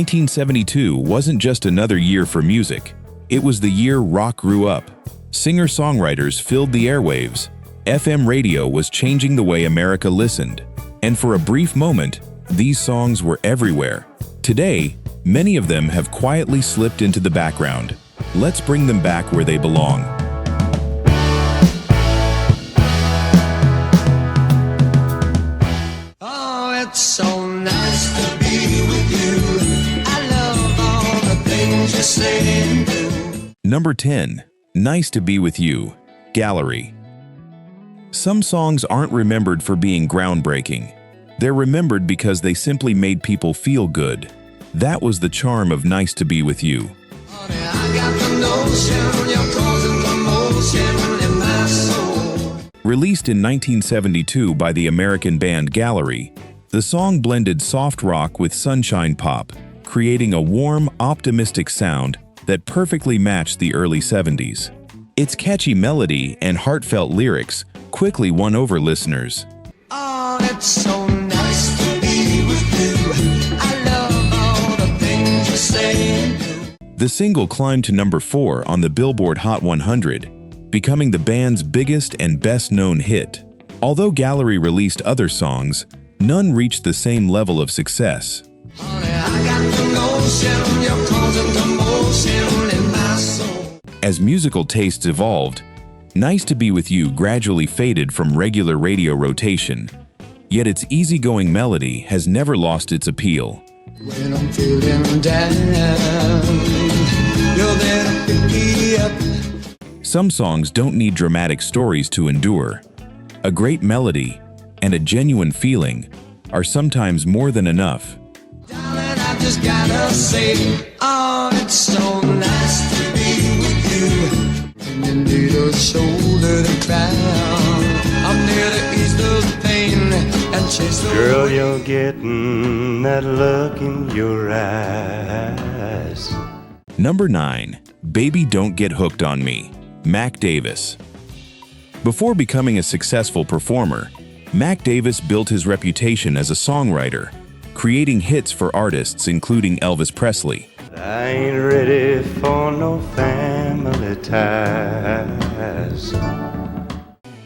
1972 wasn't just another year for music. It was the year rock grew up. Singer-songwriters filled the airwaves. FM radio was changing the way America listened. And for a brief moment, these songs were everywhere. Today, many of them have quietly slipped into the background. Let's bring them back where they belong. Oh, it's so nice to be with you. I love all the things you say and do. Number 10. Nice to Be With You, Gallery. Some songs aren't remembered for being groundbreaking. They're remembered because they simply made people feel good. That was the charm of Nice to Be With You. Honey, I got the notion you're causing commotion in my soul. Released in 1972 by the American band Gallery, the song blended soft rock with sunshine pop, creating a warm, optimistic sound that perfectly matched the early 70s. Its catchy melody and heartfelt lyrics quickly won over listeners. Oh, it's so nice to be with you. I love all the things you say and do. The single climbed to number 4 on the Billboard Hot 100, becoming the band's biggest and best-known hit. Although Gallery released other songs, none reached the same level of success. Honey, I got the notion you're causing commotion in my soul. As musical tastes evolved, Nice to Be With You gradually faded from regular radio rotation, yet its easygoing melody has never lost its appeal. When I'm feeling down, you're there to pick me up. Some songs don't need dramatic stories to endure. A great melody and a genuine feeling are sometimes more than enough. Darling, I just gotta say, oh, it's so nice to be with you. When you need a shoulder to cry on, I'm there to ease the pain and chase the Girl, you're getting that look in your eyes. Number 9. Baby Don't Get Hooked on Me, Mac Davis. Before becoming a successful performer, Mac Davis built his reputation as a songwriter, creating hits for artists including Elvis Presley. I ain't ready for no family ties.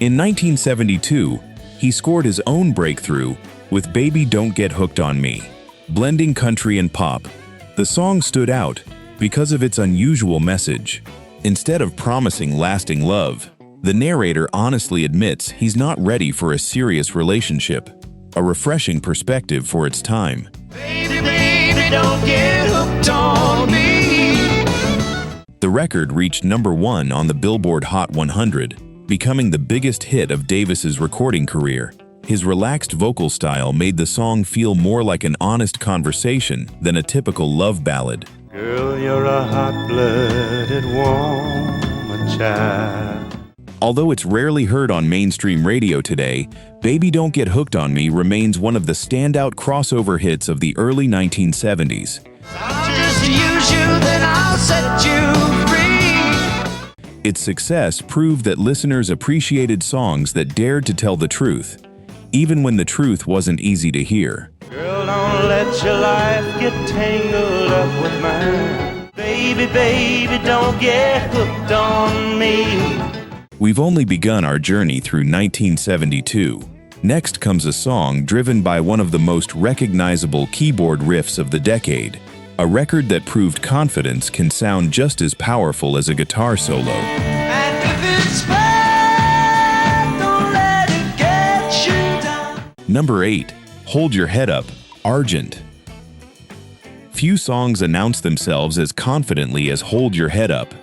In 1972, he scored his own breakthrough with Baby Don't Get Hooked on Me. Blending country and pop, the song stood out because of its unusual message. Instead of promising lasting love, the narrator honestly admits he's not ready for a serious relationship, a refreshing perspective for its time. Baby, baby, don't get hooked on me. The record reached number 1 on the Billboard Hot 100, becoming the biggest hit of Davis's recording career. His relaxed vocal style made the song feel more like an honest conversation than a typical love ballad. Girl, you're a hot-blooded woman, child. Although it's rarely heard on mainstream radio today, Baby Don't Get Hooked on Me remains one of the standout crossover hits of the early 1970s. I'll just use you, then I'll set you free. Its success proved that listeners appreciated songs that dared to tell the truth, even when the truth wasn't easy to hear. Girl, don't let your life get tangled up with mine. Baby, baby, don't get hooked on me. We've only begun our journey through 1972. Next comes a song driven by one of the most recognizable keyboard riffs of the decade, a record that proved confidence can sound just as powerful as a guitar solo. And if it's bad, don't let it get you down. Number 8. Hold Your Head Up, Argent. Few songs announce themselves as confidently as Hold Your Head Up.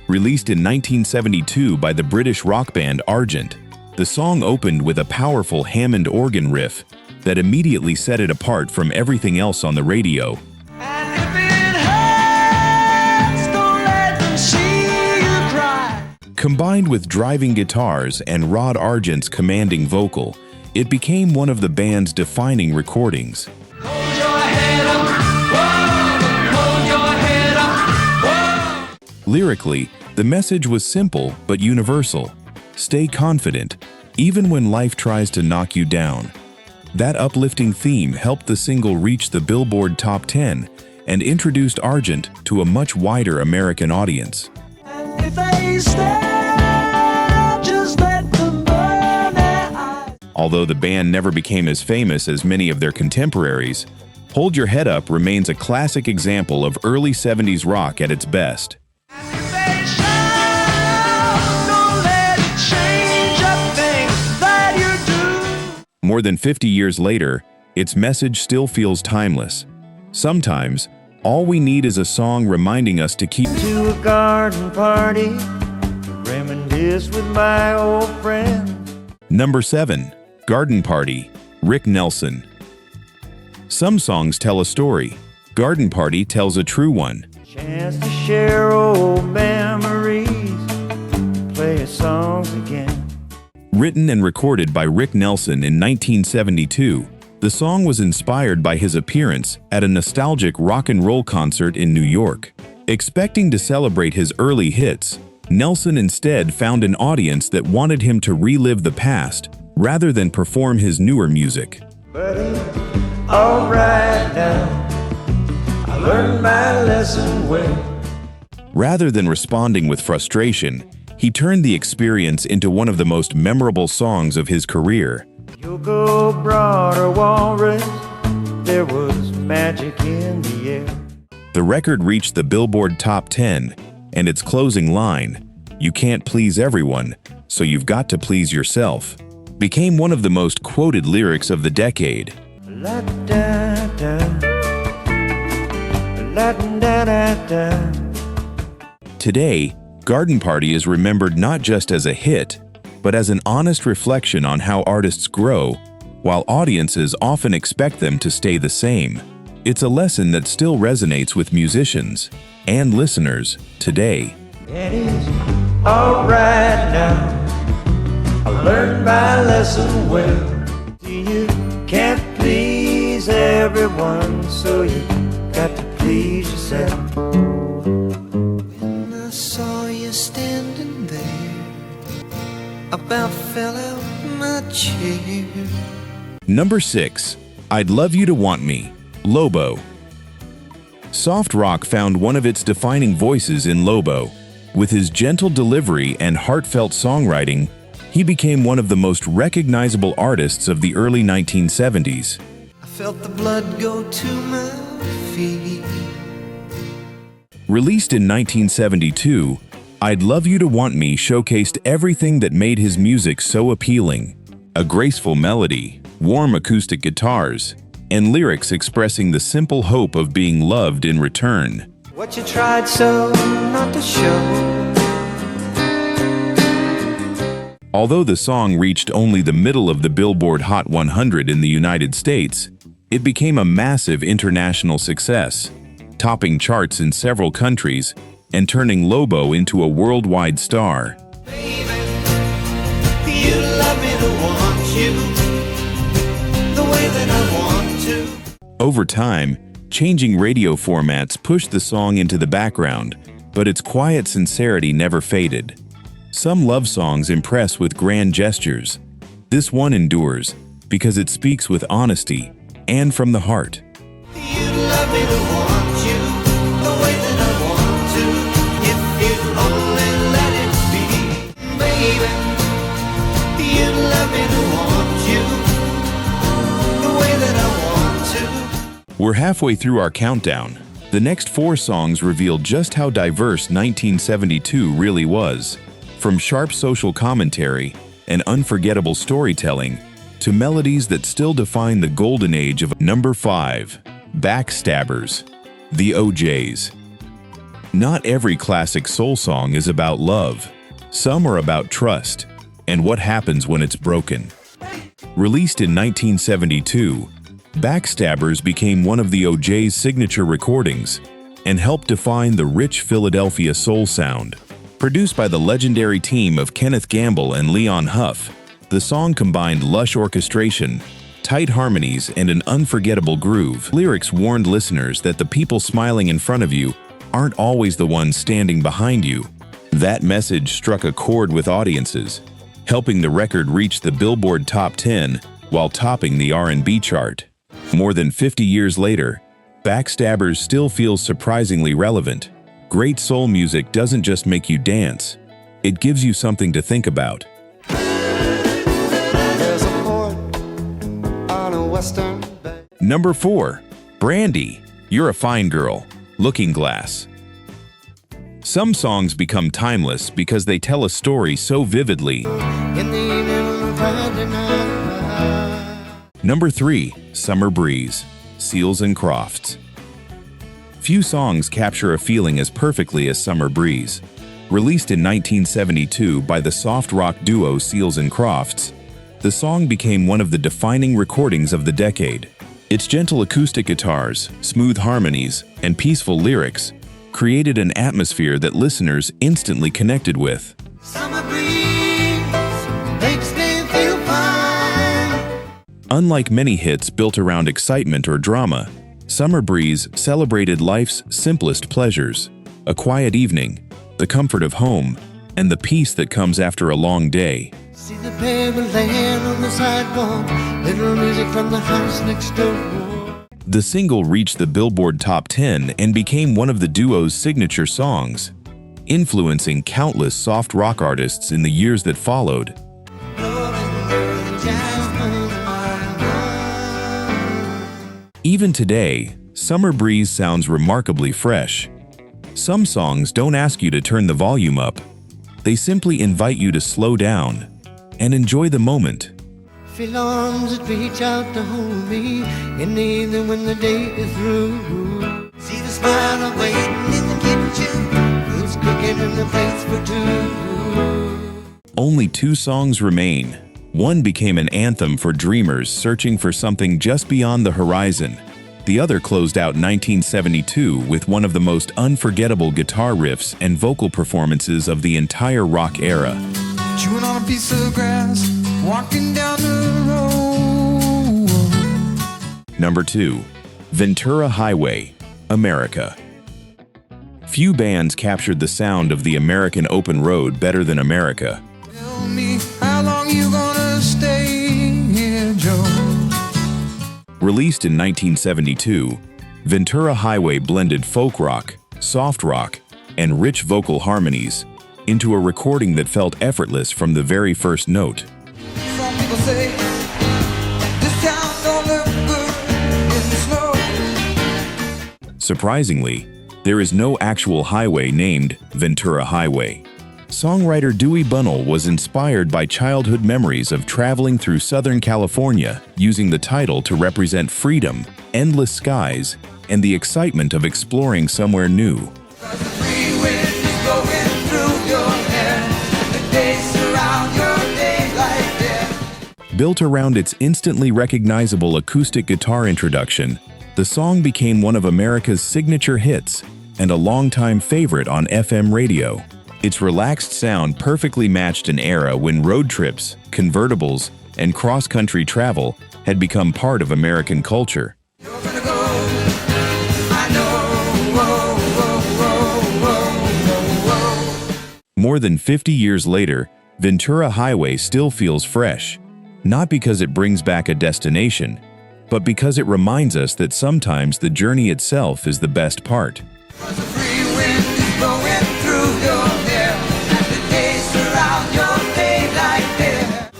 Released in 1972 by the British rock band Argent, the song opened with a powerful Hammond organ riff that immediately set it apart from everything else on the radio. And if it hurts, don't let them see you cry. Combined with driving guitars and Rod Argent's commanding vocal, it became one of the band's defining recordings. Hold your head up, whoa, hold your head up, whoa. Lyrically, the message was simple but universal. Stay confident, even when life tries to knock you down. That uplifting theme helped the single reach the Billboard Top 10 and introduced Argent to a much wider American audience. And if they stare, just let them burn their eyes. Although the band never became as famous as many of their contemporaries, Hold Your Head Up remains a classic example of early 70s rock at its best. If they shout, don't let it change a thing that you do. More than 50 years later, its message still feels timeless. Sometimes, all we need is a song reminding us to keep To a garden party, reminisce with my old friends. Number 7. Garden Party, Rick Nelson. Some songs tell a story. Garden Party tells a true one. Chance to share old memories, play songs again. Written and recorded by Rick Nelson in 1972, the song was inspired by his appearance at a nostalgic rock and roll concert in New York. Expecting to celebrate his early hits, Nelson instead found an audience that wanted him to relive the past rather than perform his newer music. Buddy, all right now, I learned my lesson well. Rather than responding with frustration, he turned the experience into one of the most memorable songs of his career. You'll go broad or walrus, there was magic in the air. The record reached the Billboard Top 10, and its closing line, "You can't please everyone, so you've got to please yourself," became one of the most quoted lyrics of the decade. La da da, la da da da. Today, Garden Party is remembered not just as a hit, but as an honest reflection on how artists grow, while audiences often expect them to stay the same. It's a lesson that still resonates with musicians and listeners today. It is all right now, I learned my lesson well. You can't please everyone, so you got to please yourself. When I saw you standing there, I about fell out my chair. Number 6. I'd Love You to Want Me, Lobo. Soft rock found one of its defining voices in Lobo. With his gentle delivery and heartfelt songwriting, he became one of the most recognizable artists of the early 1970s. I felt the blood go to my feet. Released in 1972, I'd Love You to Want Me showcased everything that made his music so appealing. A graceful melody, warm acoustic guitars, and lyrics expressing the simple hope of being loved in return. What you tried so not to show. Although the song reached only the middle of the Billboard Hot 100 in the United States, it became a massive international success, topping charts in several countries and turning Lobo into a worldwide star. Baby, you love me to want you the way that I want to. Over time, changing radio formats pushed the song into the background, but its quiet sincerity never faded. Some love songs impress with grand gestures. This one endures because it speaks with honesty and from the heart. You love me to want you the way that I want to. If you only let it be, baby. You love me to want you the way that I want to. We're halfway through our countdown. The next 4 songs reveal just how diverse 1972 really was. From sharp social commentary and unforgettable storytelling to melodies that still define the golden age of Number 5. Backstabbers, The OJs. Not every classic soul song is about love. Some are about trust and what happens when it's broken. Released in 1972, Backstabbers became one of the OJ's signature recordings and helped define the rich Philadelphia soul sound. Produced by the legendary team of Kenneth Gamble and Leon Huff, the song combined lush orchestration, tight harmonies, and an unforgettable groove. Lyrics warned listeners that the people smiling in front of you aren't always the ones standing behind you. That message struck a chord with audiences, helping the record reach the Billboard Top 10 while topping the R&B chart. More than 50 years later, Backstabbers still feels surprisingly relevant. Great soul music doesn't just make you dance, it gives you something to think about. There's a port on a western bay. Number 4. Brandy, You're a Fine Girl, Looking Glass. Some songs become timeless because they tell a story so vividly. In the evening on a Friday night. Number 3. Summer Breeze, Seals and Crofts. Few songs capture a feeling as perfectly as Summer Breeze. Released in 1972 by the soft rock duo Seals and Crofts, the song became one of the defining recordings of the decade. Its gentle acoustic guitars, smooth harmonies, and peaceful lyrics created an atmosphere that listeners instantly connected with. Summer breeze makes me feel fine. Unlike many hits built around excitement or drama, Summer Breeze celebrated life's simplest pleasures: a quiet evening, the comfort of home, and the peace that comes after a long day. See the baby laying on the sidewalk, little music from the house next door. The single reached the Billboard Top 10 and became one of the duo's signature songs, influencing countless soft rock artists in the years that followed. Even today, Summer Breeze sounds remarkably fresh. Some songs don't ask you to turn the volume up. They simply invite you to slow down and enjoy the moment. Feel arms that reach out to hold me in the evening when the day is through. See the smile waiting in the kitchen, food's cooking in the plates for two. Only 2 songs remain. One became an anthem for dreamers searching for something just beyond the horizon. The other closed out 1972 with one of the most unforgettable guitar riffs and vocal performances of the entire rock era. Chewing on a piece of grass, walking down the road. Number 2. Ventura Highway, America. Few bands captured the sound of the American open road better than America. Tell me how long you gonna stay here, Joe? Released in 1972, Ventura Highway blended folk rock, soft rock, and rich vocal harmonies into a recording that felt effortless from the very first note. Some people say this town don't look good in the snow. Surprisingly, there is no actual highway named Ventura Highway. Songwriter Dewey Bunnell was inspired by childhood memories of traveling through Southern California, using the title to represent freedom, endless skies, and the excitement of exploring somewhere new. The free wind is blowing through your hair, the days surround your daylight there. Built around its instantly recognizable acoustic guitar introduction, the song became one of America's signature hits and a longtime favorite on FM radio. Its relaxed sound perfectly matched an era when road trips, convertibles, and cross-country travel had become part of American culture. You're gonna go, I know, whoa, whoa, whoa, whoa, whoa. More than 50 years later, Ventura Highway still feels fresh, not because it brings back a destination, but because it reminds us that sometimes the journey itself is the best part. The free wind is blowing through your hair, and the days surround your daylight there.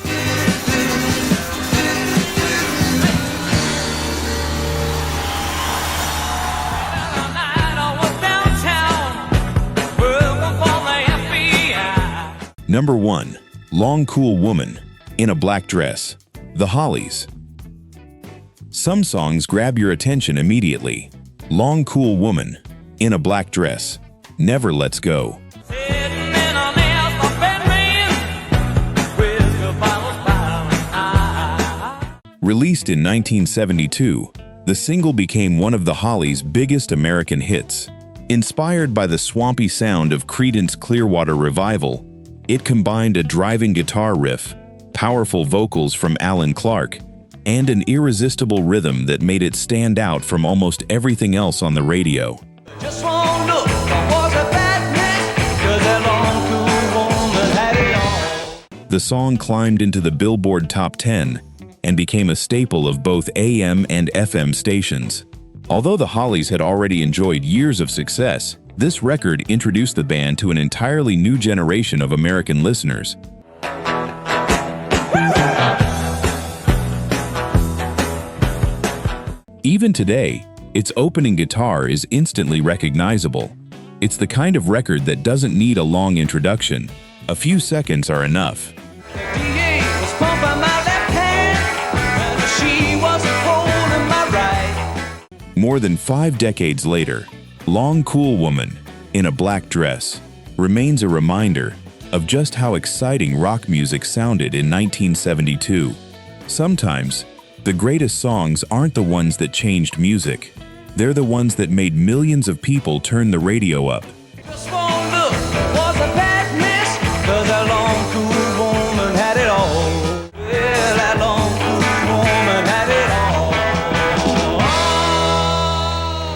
Number 1. Long Cool Woman, in a Black Dress, The Hollies. Some songs grab your attention immediately. Long Cool Woman, in a Black Dress, Never Lets Go. Released in 1972, the single became one of the Hollies' biggest American hits. Inspired by the swampy sound of Creedence Clearwater Revival, it combined a driving guitar riff, powerful vocals from Alan Clark, and an irresistible rhythm that made it stand out from almost everything else on the radio. Just one look, I was a bad man, 'cause that long cool woman had it all. The song climbed into the Billboard Top 10 and became a staple of both AM and FM stations. Although the Hollies had already enjoyed years of success, this record introduced the band to an entirely new generation of American listeners. Even today, its opening guitar is instantly recognizable. It's the kind of record that doesn't need a long introduction. A few seconds are enough. More than 5 decades later, Long Cool Woman, in a black dress, remains a reminder of just how exciting rock music sounded in 1972. Sometimes, the greatest songs aren't the ones that changed music. They're the ones that made millions of people turn the radio up. Just one look was a bad miss, 'cause that long cool woman had it all. Yeah, that long cool woman had it all.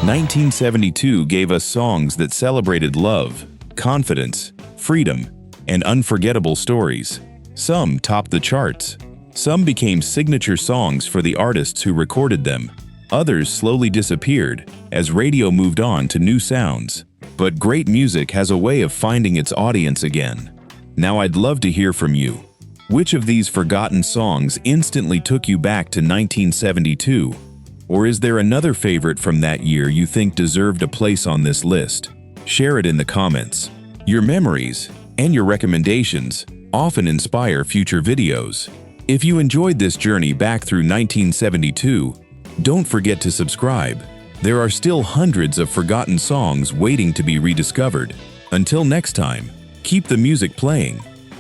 1972 gave us songs that celebrated love, confidence, freedom, and unforgettable stories. Some topped the charts. Some became signature songs for the artists who recorded them. Others slowly disappeared as radio moved on to new sounds. But great music has a way of finding its audience again. Now I'd love to hear from you. Which of these forgotten songs instantly took you back to 1972? Or is there another favorite from that year you think deserved a place on this list? Share it in the comments. Your memories and your recommendations often inspire future videos. If you enjoyed this journey back through 1972, don't forget to subscribe. There are still hundreds of forgotten songs waiting to be rediscovered. Until next time, keep the music playing